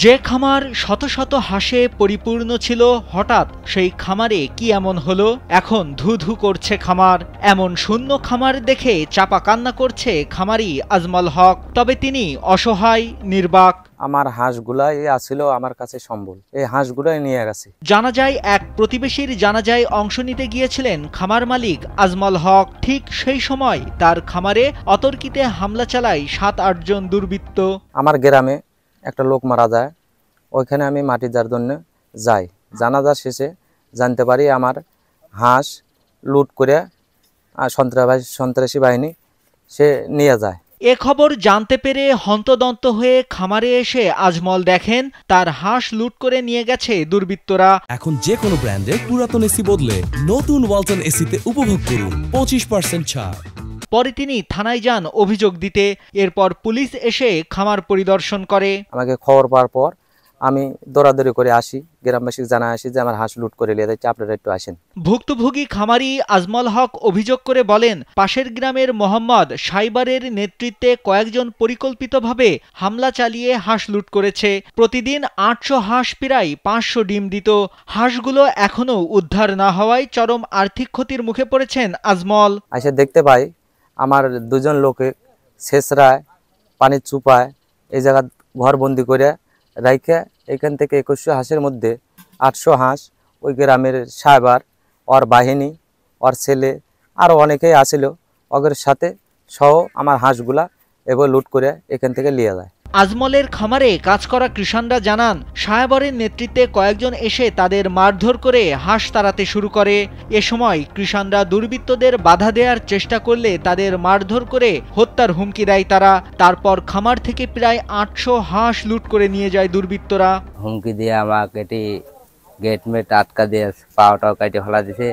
যে খামার শত শত হাঁসে পরিপূর্ণ ছিল, হঠাৎ সেই খামারে কি এমন হলো? এখন ধু ধু করছে খামার। এমন শূন্য খামার দেখে চাপা কান্না করছে খামারি আজমল হক। তবে তিনি অসহায়, নির্বাক। আমার হাঁসগুলাই আছিল আমার কাছে সম্বল, এই হাঁসগুলাই নিয়ে গেছে। জানাজায় এক প্রতিবেশীর জানাজায় অংশ নিতে গিয়েছিলেন খামার মালিক আজমল হক। ঠিক সেই সময় তার খামারে অতর্কিতে হামলা চালায় ৭-৮ জন দুর্বৃত্ত। আমার গ্রামে একটা লোক মারা যায়, ওইখানে আমি মাটি যার জন্য যাই। জানাজা শেষে জানতে পারি আমার হাঁস লুট করে সন্ত্রাসী বাহিনী সে নিয়ে যায়। এ খবর জানতে পেরে হন্তদন্ত হয়ে খামারে এসে আজমল দেখেন তার হাঁস লুট করে নিয়ে গেছে দুর্বৃত্তরা। এখন যে কোনো ব্র্যান্ডের পুরাতন এসি বদলে নতুন ওয়ালটন এসিতে উপভোগ করুন 25% ছাড়। পরে তিনি থানায় যান অভিযোগ দিতে। এরপর পুলিশ এসে খামার পরিদর্শন করে। আমাকে খবর পাওয়ার পর আমি দৌড়াদৌড়ি করে আসি, গ্রামবাসীকে জানায় আসি যে আমার হাঁস লুট করে নিয়ে যাচ্ছে, আপনারা একটু আসেন। ভুক্তভোগী খামারি আজমল হক অভিযোগ করে বলেন, পাশের গ্রামের মোহাম্মদ সাইবারের নেতৃত্বে কয়েকজন পরিকল্পিতভাবে হামলা চালিয়ে হাঁস লুট করেছে। প্রতিদিন ৮০০ হাঁস প্রায় ৫০০ ডিম দিত। হাঁসগুলো এখনও উদ্ধার না হওয়ায় চরম আর্থিক ক্ষতির মুখে পড়েছেন আজমল। এসে দেখতে পাই আমার দুজন লোকে শেষরায় পানি চুপায় এই জায়গা ঘরবন্দি করে রাইখে এখান থেকে ২১০০ হাঁসের মধ্যে ৮০০ হাঁস ওই গ্রামের সাইবার, ওর বাহিনী, ওর ছেলে আরও অনেকেই আসিল, ওদের সাথে সহ আমার হাঁসগুলা এবার লুট করে এখান থেকে নিয়ে যায়। আজমলের খামারে কাজ করা কৃষাণরা জানান, সাহেবরের নেতৃত্বে কয়েকজন এসে তাদের মারধর করে হাঁস তাড়াতে শুরু করে। এ সময় কৃষাণরা দুর্বৃত্তদের বাধা দেওয়ার চেষ্টা করলে তাদের মারধর করে হত্যার হুমকি দেয় তারা। তারপর খামার থেকে প্রায় ৮০০ হাঁস লুট করে নিয়ে যায় দুর্বৃত্তরা। হুমকি দিয়ে আমাকে গেট মেট আটকা দিয়ে পাওয়াটাও কাটে ফেলা দিছে।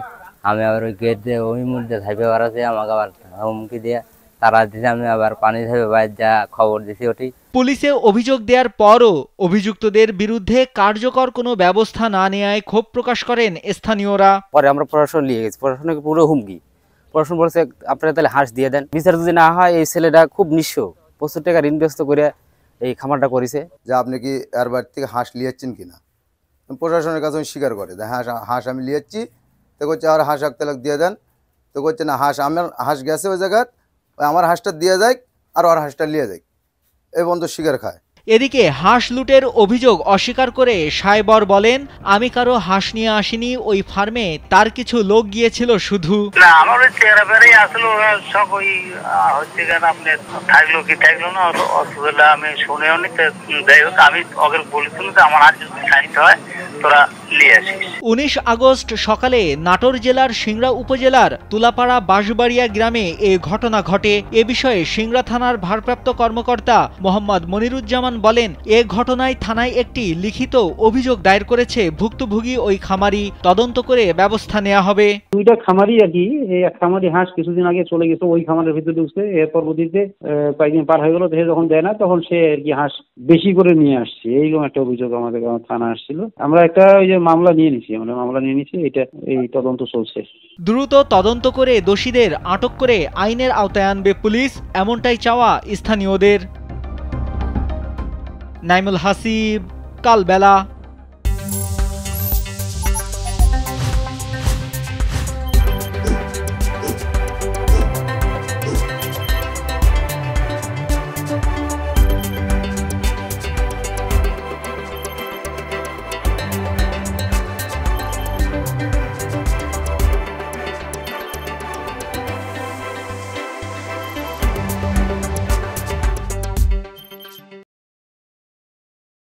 আমি আবার ওই গেট দিয়ে ওই মধ্যে ধাইপে বেড়াচ্ছি, আমাকে আবার হুমকি দিয়ে তারা দিছে। আমি আবার পানি ধাইপে বাইরে যা খবর দিছি ওটি। পুলিশে অভিযোগ দেওয়ার পরও অভিযুক্তদের বিরুদ্ধে কার্যকর কোনো ব্যবস্থা না নেওয়ায় ক্ষোভ প্রকাশ করেন স্থানীয়রা। পরে আমরা প্রশাসন নিয়ে গেছি, প্রশাসনকে পুরো হুমকি। প্রশাসন বলছে আপনারা তাহলে হাঁস দিয়ে দেন, বিচার যদি না হয় এই ছেলেটা খুব নিঃস্ব, প্রচুর টাকা ইনভেস্ট করে এই খামারটা করেছে। যে আপনি কি এর বাড়ি থেকে হাঁস লিয়েছেন কিনা, প্রশাসনের কাছে স্বীকার করে হাঁস আমি লিয়েছি। তো করছে আর হাঁস এক তালাক দিয়ে দেন। তো করছে না, হাঁস আমার হাঁস গেছে ওই জায়গায়, আমার হাঁসটা দিয়ে যায় আর ওর হাঁসটা লিয়ে যায়, এই বন্ধু শিকার খায়। এদিকে হাঁস লুটের অভিযোগ অস্বীকার করে সাইবর বলেন, আমি কারো হাঁস নিয়ে আসিনি, ওই ফার্মে তার কিছু লোক গিয়েছিল শুধু। না, আমার ওই চেহারা বেড়েই আসলো, সব ওই হচ্ছে কেন আপনি থাকলো কি থাকলো না অসুবিধা আমি শুনেও নি। যাই হোক, আমি ওকে বলেছিল যে আমার হাঁস যদি খাইতে হয় তোরা নিয়ে আসিস। ১৯ আগস্ট সকালে নাটোর জেলার সিংড়া উপজেলার তুলাপাড়া বাঁশবাড়িয়া গ্রামে এ ঘটনা ঘটে। এ বিষয়ে সিংড়া থানার ভারপ্রাপ্ত কর্মকর্তা মোহাম্মদ মনিরুজ্জামান বলেন, এ ঘটনায় থানায় একটি লিখিত অভিযোগ দায়ের করেছে ভুক্তভোগী ওই খামারি। তদন্ত করে ব্যবস্থা নেওয়া হবে। দুইটা খামারি আর কি, এক খামারি হাঁস কিছুদিন আগে চলে গেছে, ওই খামারের ভিতরে ঢুকছে। এর পরবর্তীতে কয়েকদিন পার হয়ে গেল, যখন দেয় না তখন সে আর কি হাঁস বেশি করে নিয়ে আসছে, এইরকম একটা অভিযোগ আমাদের থানা আসছিল। আমরা একটা ওই যে মামলা নিয়ে নিছি, এই তদন্ত চলছে। দ্রুত তদন্ত করে দোষীদের আটক করে আইনের আওতায় আনবে পুলিশ, এমনটাই চাওয়া স্থানীয়দের। নাইমুল হাসিব, কালবেলা।